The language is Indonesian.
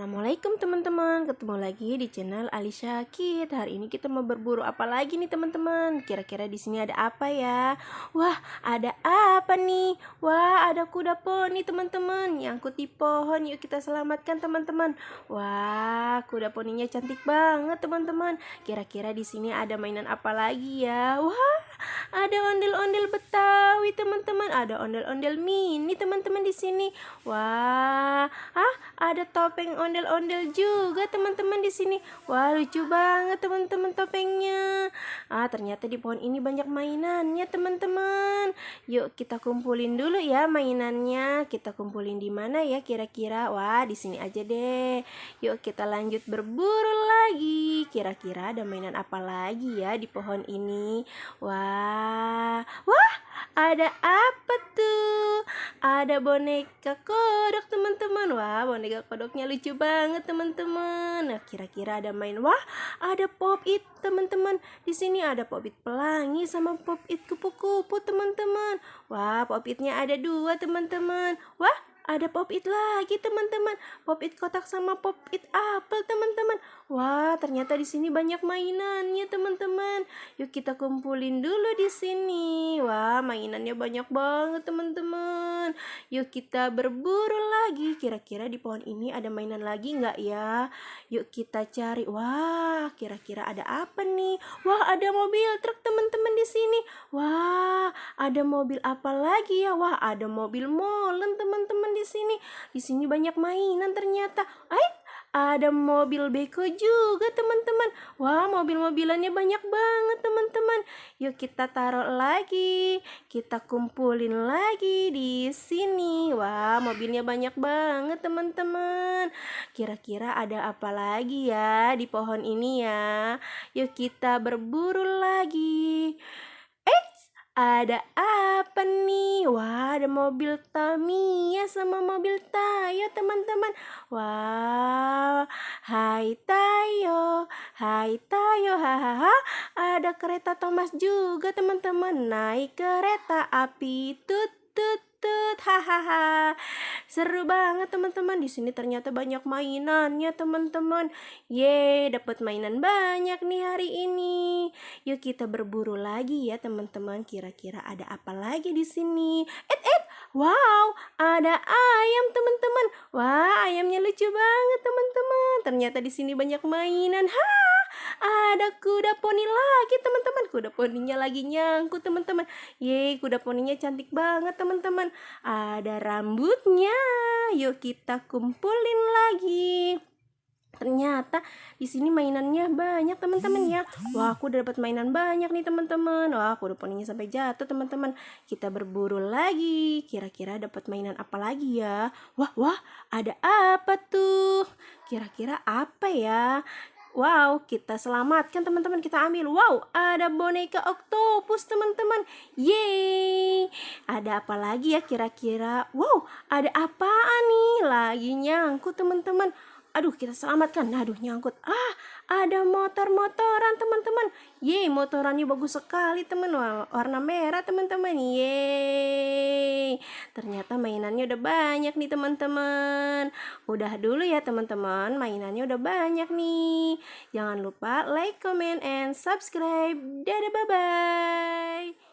Assalamualaikum teman-teman, ketemu lagi di channel Alisha Kid. Hari ini kita mau berburu apa lagi nih teman-teman? Kira-kira di sini ada apa ya? Wah, ada apa nih? Wah, ada kuda poni teman-teman, nyangkut di pohon. Yuk kita selamatkan teman-teman. Wah, kuda poninya cantik banget teman-teman. Kira-kira di sini ada mainan apa lagi ya? Wah, ada ondel-ondel Betawi teman-teman. Ada ondel-ondel mini teman-teman di sini. Wah, ada topeng ondel-ondel juga teman-teman di sini. Wah, lucu banget teman-teman topengnya. Ternyata di pohon ini banyak mainannya teman-teman. Yuk kita kumpulin dulu ya mainannya. Kita kumpulin di mana ya kira-kira? Wah, di sini aja deh. Yuk kita lanjut berburu lagi. Kira-kira ada mainan apa lagi ya di pohon ini? Wah, ada apa tuh? Ada boneka kodok teman-teman. Wah, boneka kodoknya lucu banget teman-teman. Nah, kira-kira ada main. Wah, ada pop-it teman-teman. Di sini ada pop-it pelangi sama pop-it kupu-kupu teman-teman. Wah, pop-itnya ada 2 teman-teman. Wah, ada pop-it lagi teman-teman. Pop-it kotak sama pop-it apel teman-teman. Wah, ternyata di sini banyak mainannya teman-teman. Yuk kita kumpulin dulu di sini. Wah, mainannya banyak banget teman-teman. Yuk kita berburu lagi. Kira-kira di pohon ini ada mainan lagi nggak ya? Yuk kita cari. Wah, kira-kira ada apa nih? Wah, ada mobil truk teman-teman di sini. Wah, ada mobil apa lagi ya? Wah, ada mobil molen teman-teman di sini. Di sini banyak mainan ternyata. Ada mobil beko juga teman-teman. Wah, mobil-mobilannya banyak banget teman-teman. Yuk kita taruh lagi. Kita kumpulin lagi di sini. Wah, mobilnya banyak banget teman-teman. Kira-kira ada apa lagi ya di pohon ini ya? Yuk kita berburu lagi. Ada apa nih? Wah, ada mobil Tamiya sama mobil Tayo teman-teman. Wah, hai Tayo, hahaha. Ada kereta Thomas juga teman-teman. Naik kereta api, tut tut tut, hahaha. Seru banget teman-teman. Di sini ternyata banyak mainannya teman-teman. Yeay, dapat mainan banyak nih hari ini. Yuk kita berburu lagi ya teman-teman. Kira-kira ada apa lagi di sini? Wow, ada ayam teman-teman. Wah, ayamnya lucu banget teman-teman. Ternyata di sini banyak mainan. Ada kuda poni lagi teman-teman. Kuda poninya lagi nyangkut teman-teman. Yeay, kuda poninya cantik banget teman-teman. Ada rambutnya. Yuk kita kumpulin lagi. Ternyata di sini mainannya banyak teman-teman ya. Wah, aku udah dapat mainan banyak nih teman-teman. Wah, aku udah poninya sampai jatuh teman-teman. Kita berburu lagi. Kira-kira dapat mainan apa lagi ya? Wah, ada apa tuh? Kira-kira apa ya? Wow, kita selamatkan teman-teman, kita ambil. Wow, ada boneka oktopus teman-teman. Yeay. Ada apa lagi ya kira-kira? Wow, ada apaan nih? Lagi nyangkut teman-teman. Aduh, kita selamatkan. Aduh, nyangkut. Ada motor-motoran teman-teman. Yeay, motorannya bagus sekali teman. Warna merah teman-teman. Yeay. Ternyata mainannya udah banyak nih teman-teman. Udah dulu ya teman-teman, mainannya udah banyak nih. Jangan lupa like, comment, and subscribe. Dadah, bye-bye.